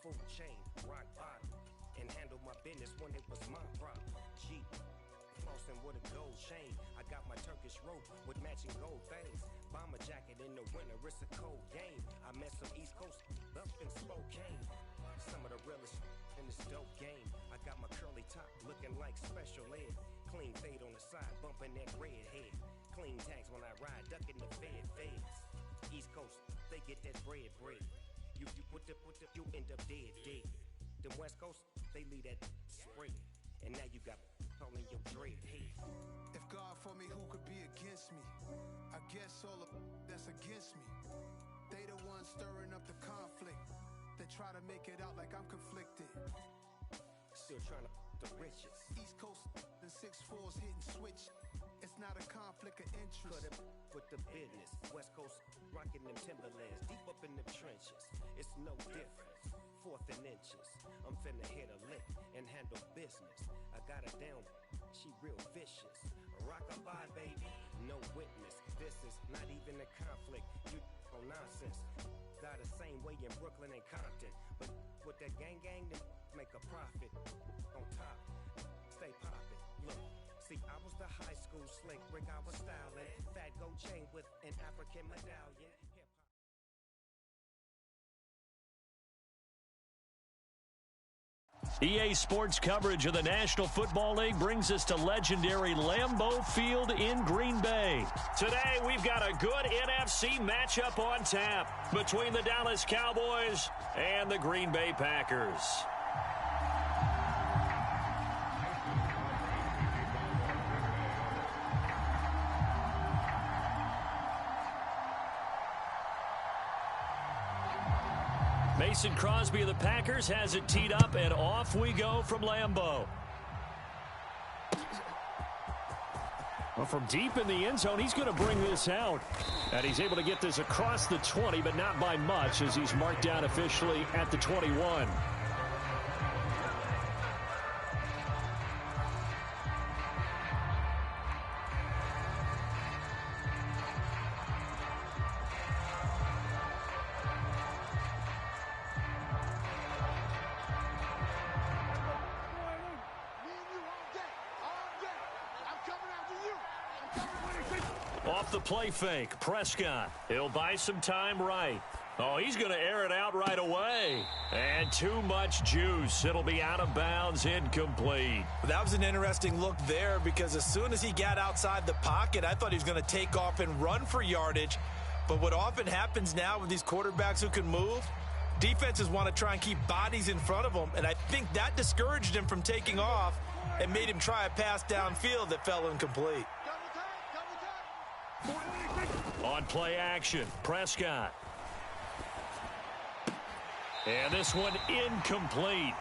full chain, rock bottom, and handle my business when it was my problem. G, flossing with a gold chain. I got my Turkish rope with matching gold things. Bomber jacket in the winter, it's a cold game. I met some East Coast up in Spokane. Some of the realest in this dope game. I got my curly top looking like special ed. Clean fade on the side, bumping that red head. Clean tags when I ride, ducking the feds. East Coast, they get that bread. You you end up dead. The West Coast, they leave that spread. And now you got calling your dread head. If God for me, who could be against me? I guess all of that's against me. They the ones stirring up the conflict. They try to make it out like I'm conflicted. Still trying to the riches. East Coast and 6'4's hitting switch. It's not a conflict of interest. Cut up with the business. West Coast rocking them Timberlands, deep up in the trenches. It's no difference. Fourth and inches. I'm finna hit a lick and handle business. I got her down. She real vicious. Rock-a-bye, baby. No witness. This is not even a conflict. You on nonsense. Got the same way in Brooklyn and Compton. But with that gang, then make a profit. On top, stay poppin'. Look, see, I was the high school slick Rick. I was styling. Fat gold chain with an African medallion. EA Sports coverage of the National Football League brings us to legendary Lambeau Field in Green Bay. Today, we've got a good NFC matchup on tap between the Dallas Cowboys and the Green Bay Packers. Mason Crosby of the Packers has it teed up, and off we go from Lambeau. Well, from deep in the end zone, he's going to bring this out. And he's able to get this across the 20, but not by much, as he's marked down officially at the 21. Off the play fake, Prescott. He'll buy some time right. Oh, he's going to air it out right away. And too much juice. It'll be out of bounds, incomplete. That was an interesting look there, because as soon as he got outside the pocket, I thought he was going to take off and run for yardage. But what often happens now with these quarterbacks who can move, defenses want to try and keep bodies in front of them, and I think that discouraged him from taking off and made him try a pass downfield that fell incomplete. On play action, Prescott. And this one incomplete.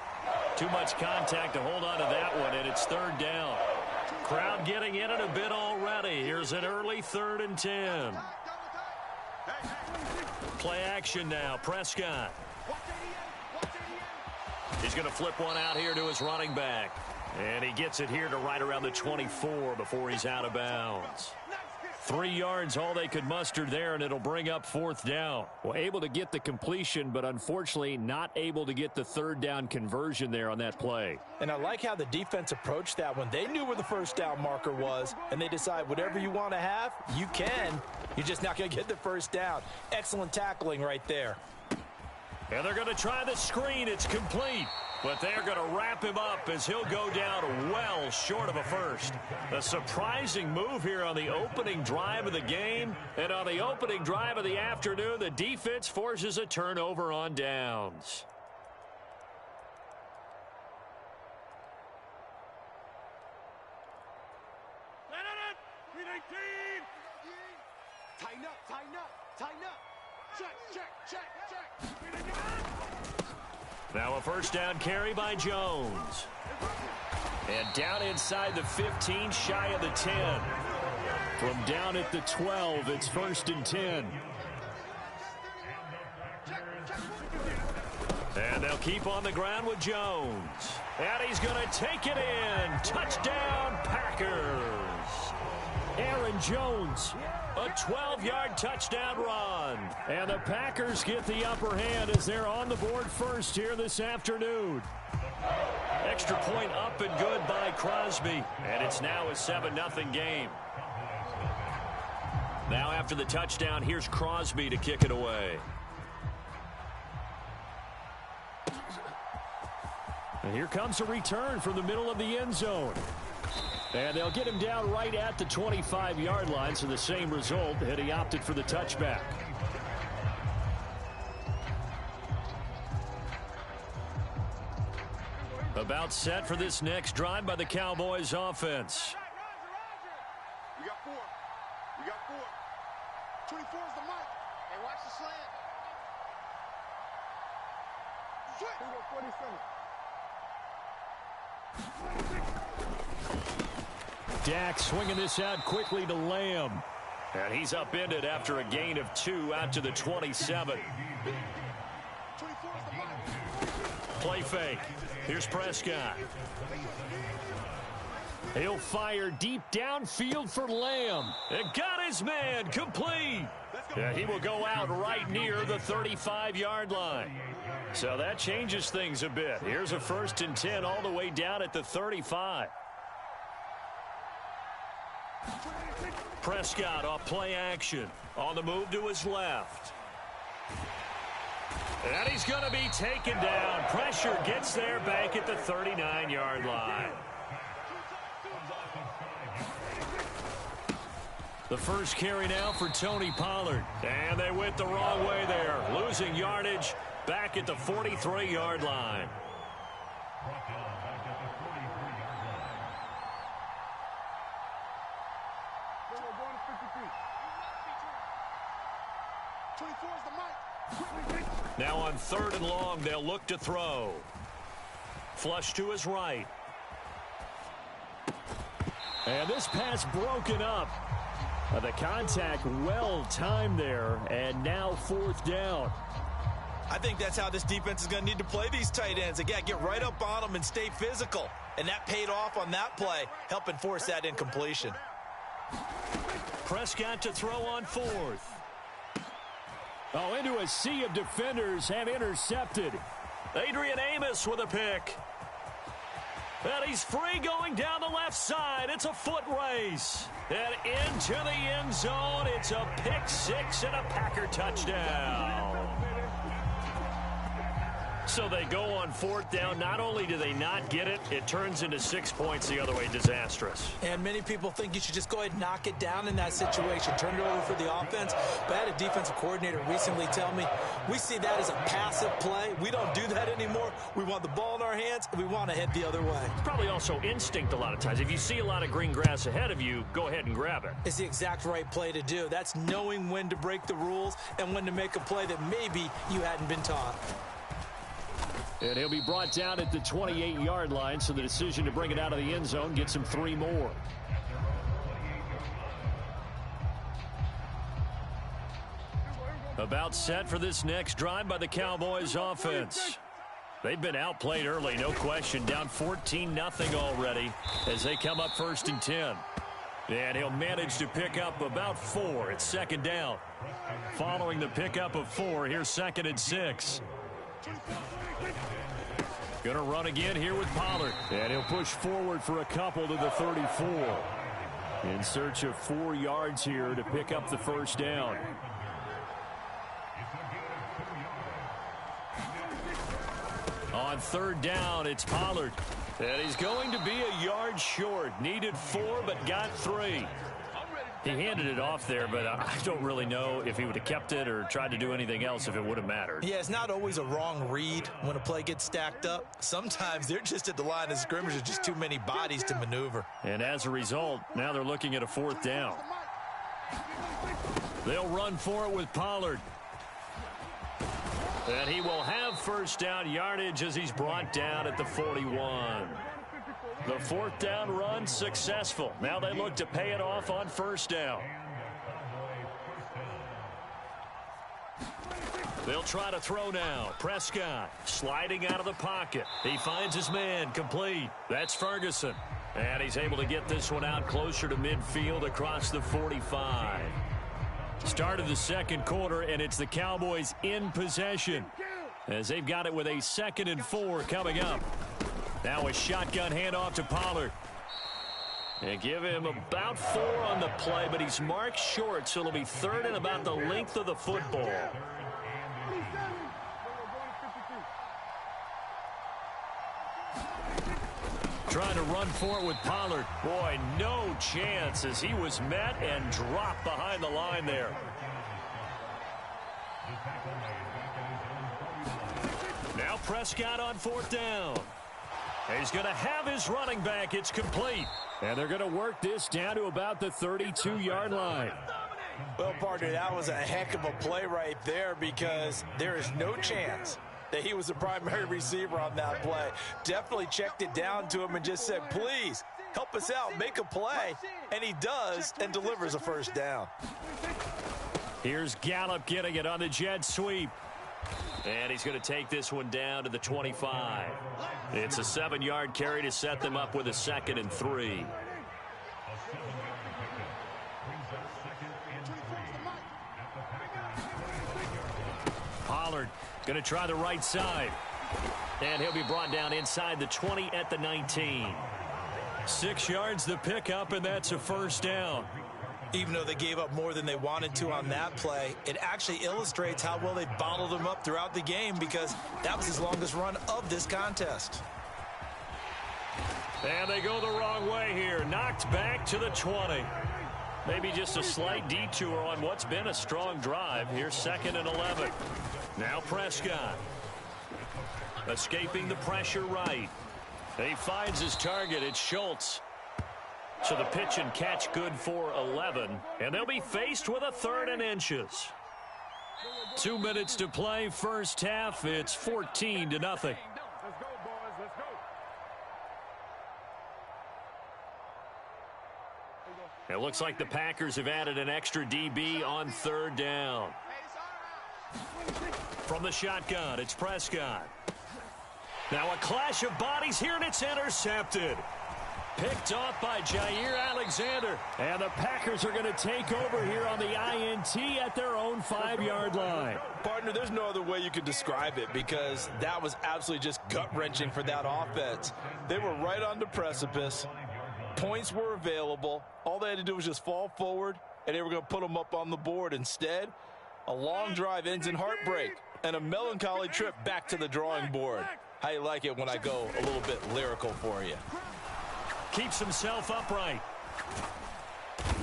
Too much contact to hold on to that one, and it's third down. Crowd getting in it a bit already. Here's an early 3rd and 10. Play action now, Prescott. He's going to flip one out here to his running back. And he gets it here to right around the 24 before he's out of bounds. 3 yards, all they could muster there, and it'll bring up 4th down. Well, able to get the completion, but unfortunately not able to get the 3rd down conversion there on that play. And I like how the defense approached that one. They knew where the 1st down marker was, and they decide whatever you want to have, you can. You're just not going to get the 1st down. Excellent tackling right there. And they're going to try the screen. It's complete. But they're going to wrap him up as he'll go down well short of a first. A surprising move here on the opening drive of the game. And on the opening drive of the afternoon, the defense forces a turnover on downs. Tighten up, tighten up, tighten up. Check. Now a 1st down carry by Jones. And down inside the 15, shy of the 10. From down at the 12, it's 1st and 10. And they'll keep on the ground with Jones. And he's going to take it in. Touchdown, Packers. Aaron Jones. A 12-yard touchdown run. And the Packers get the upper hand as they're on the board first here this afternoon. Extra point up and good by Crosby. And it's now a 7-0 game. Now after the touchdown, here's Crosby to kick it away. And here comes a return from the middle of the end zone. And they'll get him down right at the 25-yard line, so the same result, and he opted for the touchback. About set for this next drive by the Cowboys offense. We got 4. We got 4. 24 is the mic. Hey, watch the slant. Switch. 47. Dak swinging this out quickly to Lamb. And he's upended after a gain of 2 out to the 27. 24 is the mic. Play fake. Here's Prescott. He'll fire deep downfield for Lamb. And got his man complete. And he will go out right near the 35-yard line. So that changes things a bit. Here's a 1st and 10 all the way down at the 35. Prescott off play action. On the move to his left. And he's going to be taken down. Pressure gets there back at the 39-yard line. The first carry now for Tony Pollard. And they went the wrong way there. Losing yardage back at the 43-yard line. Now on 3rd and long, they'll look to throw. Flush to his right. And this pass broken up. The contact well timed there, and now 4th down. I think that's how this defense is going to need to play these tight ends. They got to get right up on them and stay physical. And that paid off on that play, helping force that incompletion. Prescott to throw on 4th. Oh, into a sea of defenders and intercepted. Adrian Amos with a pick. And he's free going down the left side. It's a foot race. And into the end zone. It's a pick 6 and a Packer touchdown. So they go on 4th down. Not only do they not get it, it turns into 6 points the other way. Disastrous. And many people think you should just go ahead and knock it down in that situation. Turn it over for the offense. But I had a defensive coordinator recently tell me, we see that as a passive play. We don't do that anymore. We want the ball in our hands, and we want to head the other way. It's probably also instinct a lot of times. If you see a lot of green grass ahead of you, go ahead and grab it. It's the exact right play to do. That's knowing when to break the rules and when to make a play that maybe you hadn't been taught. And he'll be brought down at the 28-yard line, so the decision to bring it out of the end zone gets him 3 more. About set for this next drive by the Cowboys offense. They've been outplayed early, no question. Down 14-0 already as they come up 1st and 10. And he'll manage to pick up about 4. It's 2nd down. Following the pickup of 4, here's 2nd and 6. Going to run again here with Pollard. And he'll push forward for a couple to the 34. In search of 4 yards here to pick up the 1st down. On 3rd down, it's Pollard. And he's going to be a yard short. Needed 4, but got 3. He handed it off there, but I don't really know if he would have kept it or tried to do anything else if it would have mattered. Yeah, it's not always a wrong read when a play gets stacked up. Sometimes they're just at the line of scrimmage. There's just too many bodies to maneuver. And as a result, now they're looking at a 4th down. They'll run for it with Pollard. And he will have 1st down yardage as he's brought down at the 41. The 4th down run successful. Now they look to pay it off on 1st down. They'll try to throw now. Prescott sliding out of the pocket. He finds his man complete. That's Ferguson. And he's able to get this one out closer to midfield across the 45. Start of the second quarter, and it's the Cowboys in possession as they've got it with a 2nd and 4 coming up. Now a shotgun handoff to Pollard. They give him about 4 on the play, but he's marked short, so it'll be 3rd and about the length of the football. Trying to run for it with Pollard. Boy, no chance as he was met and dropped behind the line there. Now Prescott on 4th down. He's going to have his running back. It's complete. And they're going to work this down to about the 32-yard line. Well, partner, that was a heck of a play right there because there is no chance that he was the primary receiver on that play. Definitely checked it down to him and just said, please, help us out, make a play. And he does and delivers a 1st down. Here's Gallup getting it on the jet sweep. And he's going to take this one down to the 25. It's a 7-yard carry to set them up with a 2nd and 3. Pollard going to try the right side. And he'll be brought down inside the 20 at the 19. 6 yards the pickup, and that's a 1st down. Even though they gave up more than they wanted to on that play, it actually illustrates how well they bottled him up throughout the game because that was his longest run of this contest. And they go the wrong way here. Knocked back to the 20. Maybe just a slight detour on what's been a strong drive. Here's 2nd and 11. Now Prescott. Escaping the pressure right. He finds his target. It's Schultz. So the pitch and catch good for 11. And they'll be faced with a 3rd and inches. 2 minutes to play, first half. It's 14-0. Let's go, boys. Let's go. It looks like the Packers have added an extra DB on 3rd down. From the shotgun, it's Prescott. Now a clash of bodies here, and it's intercepted. Picked off by Jair Alexander. And the Packers are going to take over here on the INT at their own 5-yard line. Partner, there's no other way you could describe it because that was absolutely just gut-wrenching for that offense. They were right on the precipice. Points were available. All they had to do was just fall forward, and they were going to put them up on the board. Instead, a long drive ends in heartbreak and a melancholy trip back to the drawing board. How you like it when I go a little bit lyrical for you? Keeps himself upright.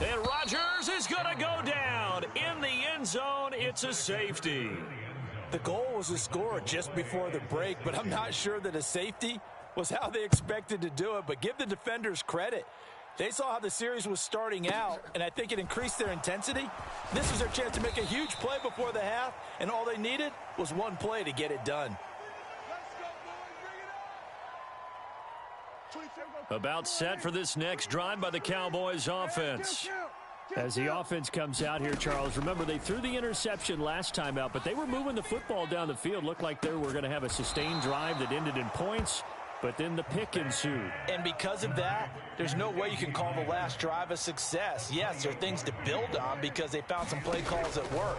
And Rodgers is going to go down. In the end zone, it's a safety. The goal was to score just before the break, but I'm not sure that a safety was how they expected to do it. But give the defenders credit. They saw how the series was starting out, and I think it increased their intensity. This was their chance to make a huge play before the half, and all they needed was one play to get it done. About set for this next drive by the Cowboys offense. As the offense comes out here, Charles, remember they threw the interception last time out, but they were moving the football down the field. Looked like they were going to have a sustained drive that ended in points, but then the pick ensued. And because of that, there's no way you can call the last drive a success. Yes, there are things to build on because they found some play calls that work.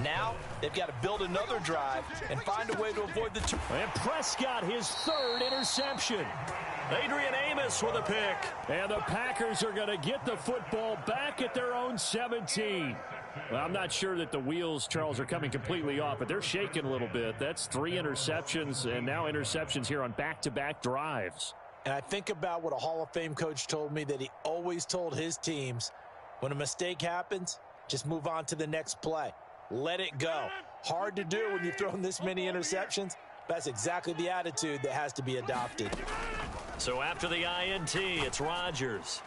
Now, they've got to build another drive and find a way to avoid the And Prescott, his 3rd interception. Adrian Amos with a pick. And the Packers are going to get the football back at their own 17. Well, I'm not sure that the wheels, Charles, are coming completely off, but they're shaking a little bit. That's 3 interceptions, and now interceptions here on back-to-back drives. And I think about what a Hall of Fame coach told me that he always told his teams, when a mistake happens, just move on to the next play. Let it go. Hard to do when you've thrown this many interceptions. That's exactly the attitude that has to be adopted. So after the INT, it's Rodgers.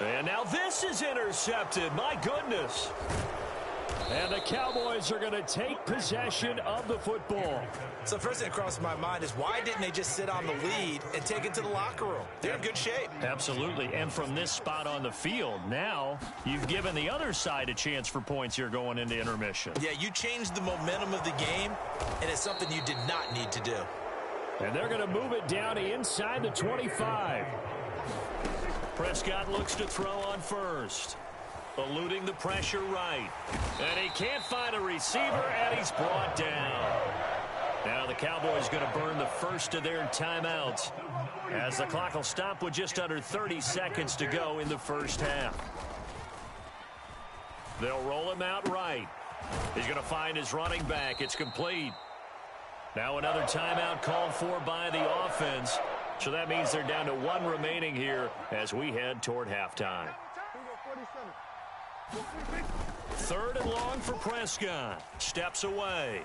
And now this is intercepted. My goodness. And the Cowboys are going to take possession of the football. So first thing that crosses my mind is why didn't they just sit on the lead and take it to the locker room? They're in good shape. Absolutely. And from this spot on the field, now you've given the other side a chance for points here going into intermission. Yeah, you changed the momentum of the game, and it's something you did not need to do. And they're going to move it down to inside the 25. Prescott looks to throw on first. Eluding the pressure right. And he can't find a receiver, and he's brought down. Now the Cowboys going to burn the first of their timeouts, as the clock will stop with just under 30 seconds to go in the first half. They'll roll him out right. He's going to find his running back. It's complete. Now another timeout called for by the offense. So that means they're down to one remaining here as we head toward halftime. 3rd and long for Prescott. Steps away.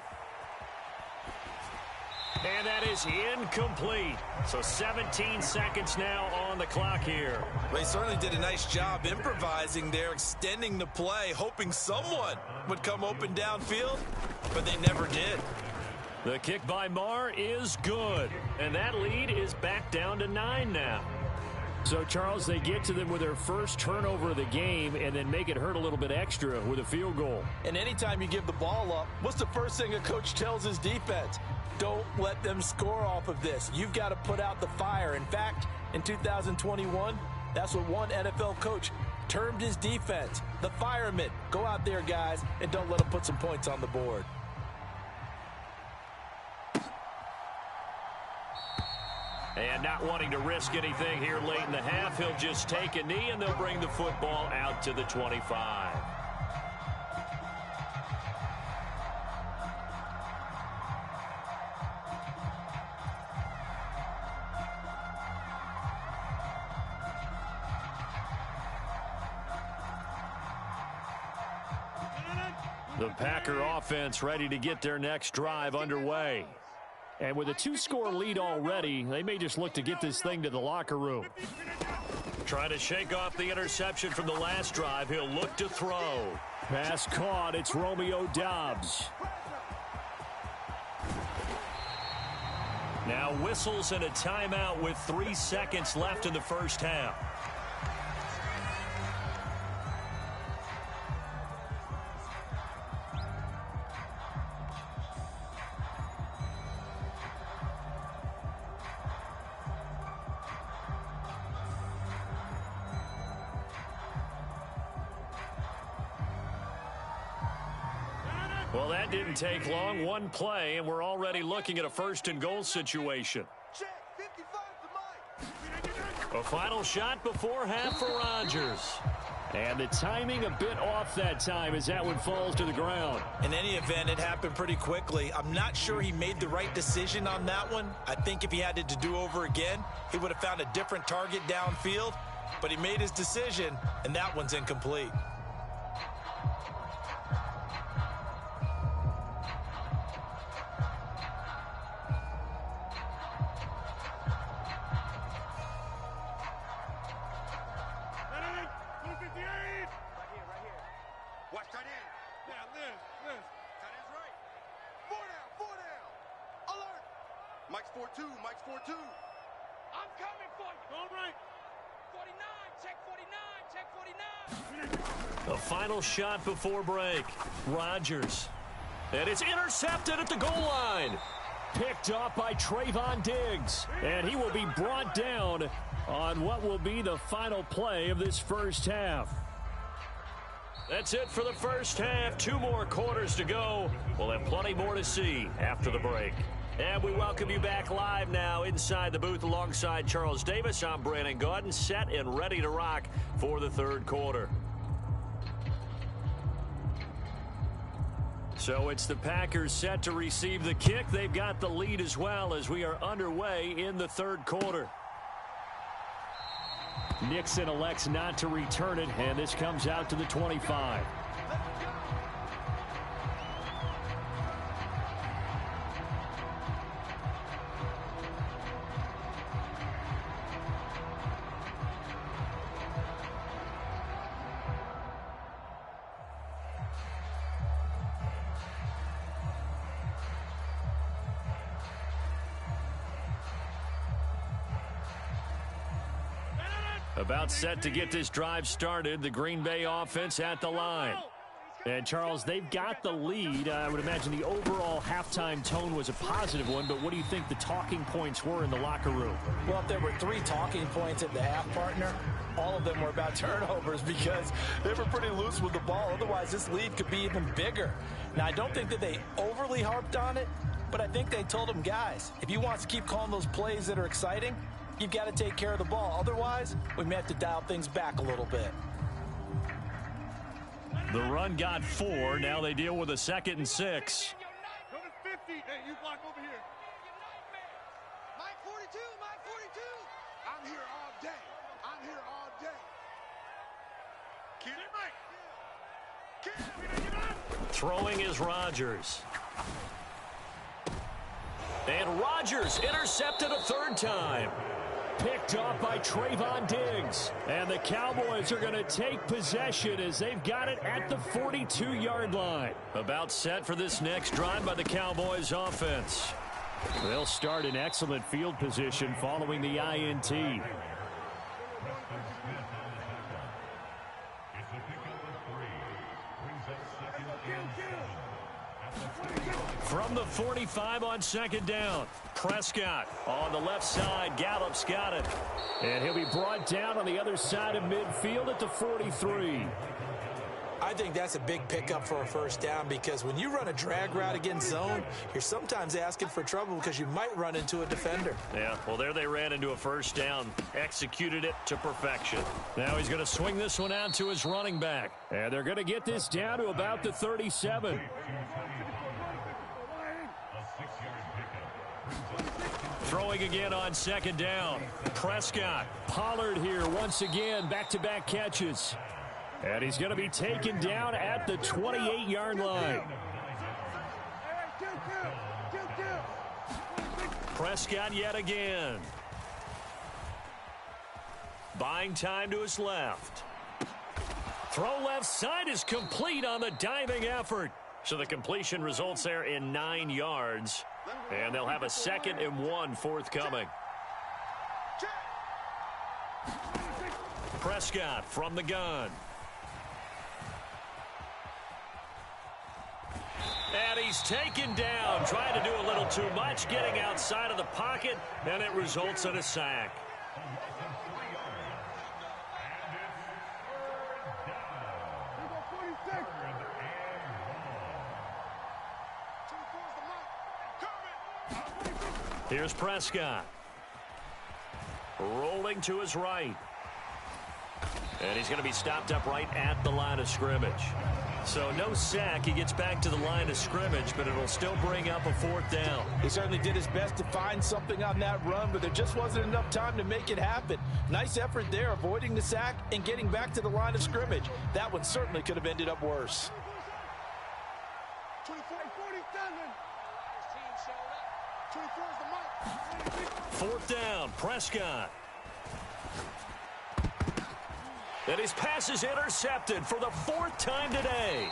And that is incomplete. So 17 seconds now on the clock here. They certainly did a nice job improvising there, extending the play, hoping someone would come open downfield, but they never did. The kick by Marr is good. And that lead is back down to 9 now. So, Charles, they get to them with their first turnover of the game and then make it hurt a little bit extra with a field goal. And anytime you give the ball up, what's the first thing a coach tells his defense? Don't let them score off of this. You've got to put out the fire. In fact, in 2021, that's what one NFL coach termed his defense, the firemen. Go out there, guys, and don't let them put some points on the board. And not wanting to risk anything here late in the half, he'll just take a knee, and they'll bring the football out to the 25. The Packer offense ready to get their next drive underway. And with a 2-score lead already, they may just look to get this thing to the locker room. Trying to shake off the interception from the last drive. He'll look to throw. Pass caught. It's Romeo Doubs. Now whistles and a timeout with 3 seconds left in the first half. Well, that didn't take long. One play, and we're already looking at a 1st and goal situation. A final shot before half for Rodgers. And the timing a bit off that time as that one falls to the ground. In any event, it happened pretty quickly. I'm not sure he made the right decision on that one. I think if he had it to do over again, he would have found a different target downfield. But he made his decision, and that one's incomplete. Mike's 4-2. Mike's 4-2. I'm coming for you. All right. 49. Check 49. Check 49. The final shot before break. Rodgers. And it's intercepted at the goal line. Picked off by Trayvon Diggs. And he will be brought down on what will be the final play of this first half. That's it for the first half. 2 more quarters to go. We'll have plenty more to see after the break. And we welcome you back live now inside the booth alongside Charles Davis. I'm Brandon Gaudin, set and ready to rock for the 3rd quarter. So it's the Packers set to receive the kick. They've got the lead as well as we are underway in the 3rd quarter. Nixon elects not to return it, and this comes out to the 25. About set to get this drive started. The Green Bay offense at the line. And, Charles, they've got the lead. I would imagine the overall halftime tone was a positive one, but what do you think the talking points were in the locker room? Well, if there were 3 talking points at the half, partner, all of them were about turnovers because they were pretty loose with the ball. Otherwise, this lead could be even bigger. Now, I don't think that they overly harped on it, but I think they told them, guys, if you want to keep calling those plays that are exciting, you've got to take care of the ball. Otherwise, we may have to dial things back a little bit. The run got 4. Now they deal with a 2nd and 6. Number 50. Hey, you block over here. Mike 42, Mike 42. I'm here all day. I'm here all day. Get it, Mike. Throwing is Rodgers. And Rodgers intercepted a 3rd time. Picked off by Trayvon Diggs. And the Cowboys are going to take possession as they've got it at the 42-yard line. About set for this next drive by the Cowboys offense. They'll start in excellent field position following the INT. From the 45 on 2nd down. Prescott on the left side. Gallup's got it. And he'll be brought down on the other side of midfield at the 43. I think that's a big pickup for a 1st down because when you run a drag route against zone, you're sometimes asking for trouble because you might run into a defender. Yeah, well, there they ran into a 1st down. Executed it to perfection. Now he's going to swing this one out to his running back. And they're going to get this down to about the 37. Throwing again on 2nd down. Prescott. Pollard here once again, back-to-back catches. And he's going to be taken down at the 28-yard line. Prescott yet again. Buying time to his left. Throw left side is complete on the diving effort. So the completion results there in 9 yards. And they'll have a 2nd and 1 forthcoming. Prescott from the gun. And he's taken down, trying to do a little too much, getting outside of the pocket, and it results in a sack. Here's Prescott. Rolling to his right. And he's going to be stopped up right at the line of scrimmage. So no sack. He gets back to the line of scrimmage, but it'll still bring up a 4th down. He certainly did his best to find something on that run, but there just wasn't enough time to make it happen. Nice effort there, avoiding the sack and getting back to the line of scrimmage. That one certainly could have ended up worse. 24-47. His team showed up. 24 is the mark. 4th down, Prescott. And his pass is intercepted for the 4th time today.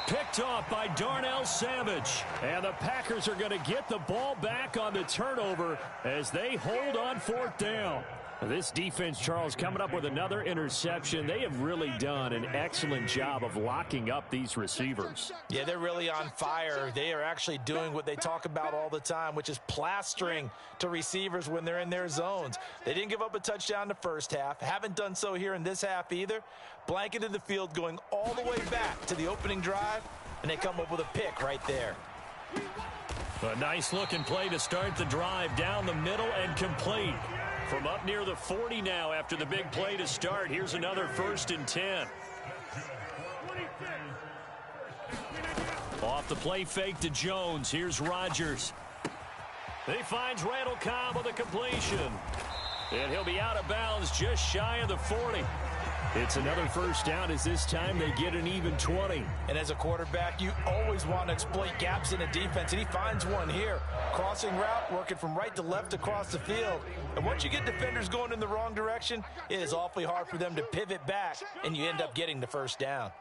Picked off by Darnell Savage. And the Packers are going to get the ball back on the turnover as they hold on 4th down. This defense, Charles, coming up with another interception. They have really done an excellent job of locking up these receivers. Yeah, they're really on fire. They are actually doing what they talk about all the time, which is plastering to receivers when they're in their zones. They didn't give up a touchdown the 1st half. Haven't done so here in this half either. Blanketed the field going all the way back to the opening drive, and they come up with a pick right there. A nice looking play to start the drive down the middle and complete. From up near the 40 now after the big play to start. Here's another 1st and 10. Off the play fake to Jones. Here's Rodgers. He finds Randall Cobb with a completion. And he'll be out of bounds just shy of the 40. It's another 1st down as this time they get an even 20. And as a quarterback, you always want to exploit gaps in a defense, and he finds one here. Crossing route, working from right to left across the field. And once you get defenders going in the wrong direction, it is awfully hard for them to pivot back, and you end up getting the 1st down.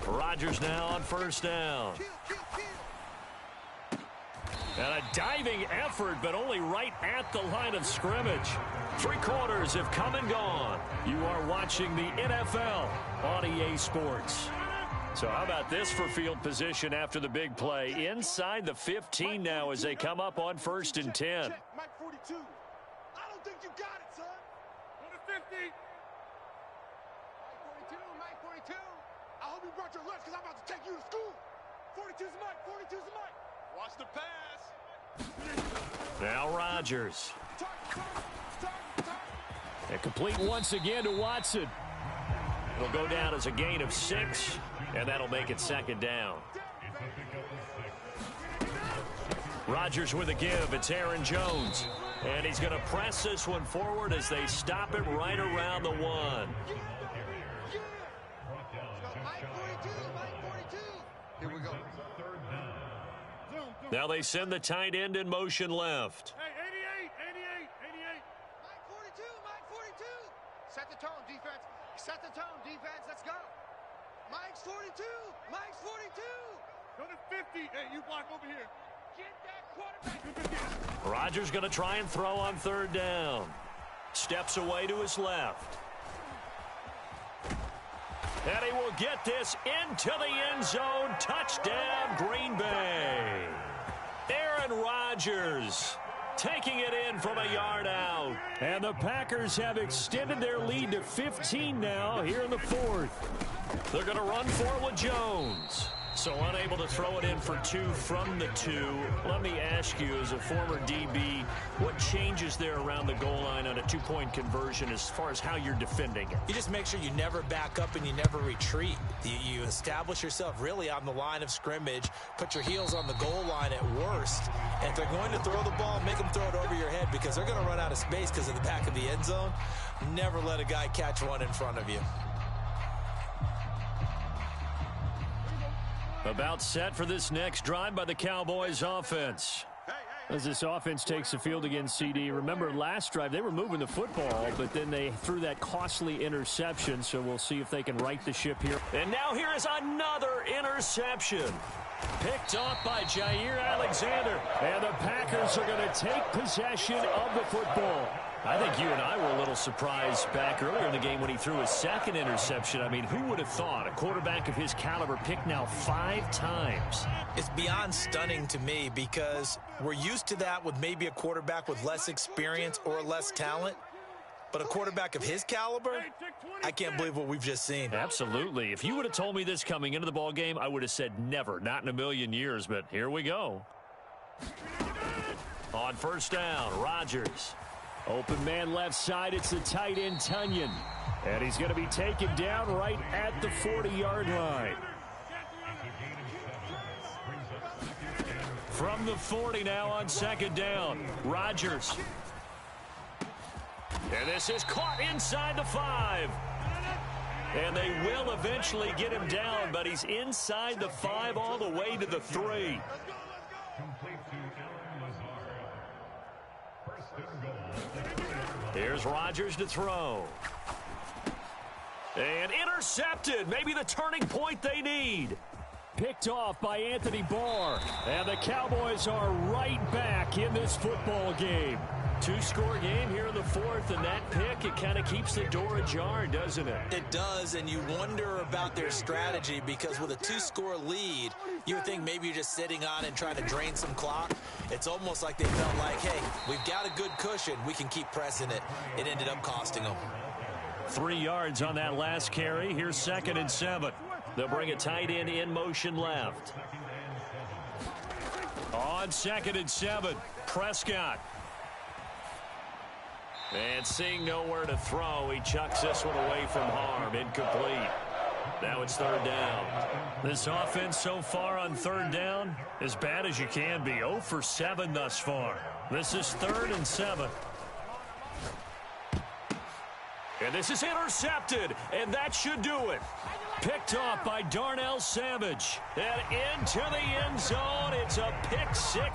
Rodgers now on 1st down. And a diving effort, but only right at the line of scrimmage. 3 quarters have come and gone. You are watching the NFL on EA Sports. So how about this for field position after the big play? Inside the 15 now as they come up on 1st and 10. Mike 42. I don't think you got it, son. Go to 50. Mike 42. I hope you brought your lunch because I'm about to take you to school. 42's Mike. 42's Mike. Watch the pass. Now Rodgers. And complete once again to Watson. It'll go down as a gain of 6, and that'll make it 2nd down. Rodgers with a give. It's Aaron Jones. And he's going to press this one forward as they stop it right around the 1. Here we go. Now they send the tight end in motion left. Hey, 88. Mike 42. Set the tone, defense. Set the tone, defense. Let's go. Mike's 42. Go to 50. Hey, you block over here. Get that quarterback. Rodgers going to try and throw on 3rd down. Steps away to his left. And he will get this into the end zone. Touchdown, Green Bay. Aaron Rodgers taking it in from a yard out. And the Packers have extended their lead to 15 now here in the 4th. They're going to run for it with Jones. So unable to throw it in for 2 from the 2. Let me ask you, as a former DB, what changes there around the goal line on a 2-point conversion as far as how you're defending it? You just make sure you never back up and you never retreat. You establish yourself really on the line of scrimmage, put your heels on the goal line at worst, and if they're going to throw the ball, make them throw it over your head because they're going to run out of space because of the back of the end zone. Never let a guy catch one in front of you. About set for this next drive by the Cowboys offense. As this offense takes the field against CD. Remember last drive they were moving the football, but then they threw that costly interception, so we'll see if they can right the ship here. And now here is another interception. Picked off by Jair Alexander. And the Packers are going to take possession of the football. I think you and I were a little surprised back earlier in the game when he threw his 2nd interception. I mean, who would have thought a quarterback of his caliber picked now 5 times? It's beyond stunning to me because we're used to that with maybe a quarterback with less experience or less talent. But a quarterback of his caliber, I can't believe what we've just seen. Absolutely. If you would have told me this coming into the ball game, I would have said never, not in a million years. But here we go. On 1st down, Rodgers. Open man left side, it's the tight end Tunyon. And he's going to be taken down right at the 40-yard line. From the 40 now on 2nd down, Rodgers. And this is caught inside the 5. And they will eventually get him down, but he's inside the 5 all the way to the 3. Here's Rodgers to throw. And intercepted. Maybe the turning point they need. Picked off by Anthony Barr. And the Cowboys are right back in this football game. 2-score game here in the 4th, and that pick, it kind of keeps the door ajar, doesn't it? It does, and you wonder about their strategy because with a 2-score lead, you would think maybe you're just sitting on and trying to drain some clock. It's almost like they felt like, hey, we've got a good cushion. We can keep pressing it. It ended up costing them. 3 yards on that last carry. Here's 2nd and 7. They'll bring a tight end in motion left. On 2nd and 7, Prescott. And seeing nowhere to throw, he chucks this one away from harm. Incomplete. Now it's 3rd down. This offense so far on 3rd down, as bad as you can be. 0 for 7 thus far. This is 3rd and 7. And this is intercepted, and that should do it. Picked off by Darnell Savage. And into the end zone, it's a pick 6.